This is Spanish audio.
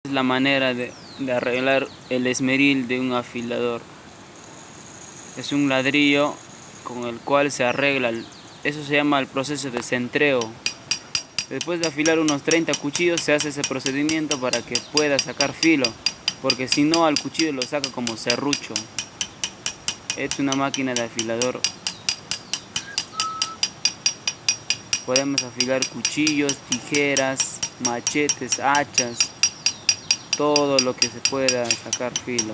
Es la manera de arreglar el esmeril de un afilador. Es un ladrillo con el cual se arregla, eso se llama el proceso de centreo. Después de afilar unos 30 cuchillos se hace ese procedimiento para que pueda sacar filo, porque si no al cuchillo lo saca como serrucho. Es una máquina de afilador. Podemos afilar cuchillos, tijeras, machetes, hachas, todo lo que se pueda sacar filo.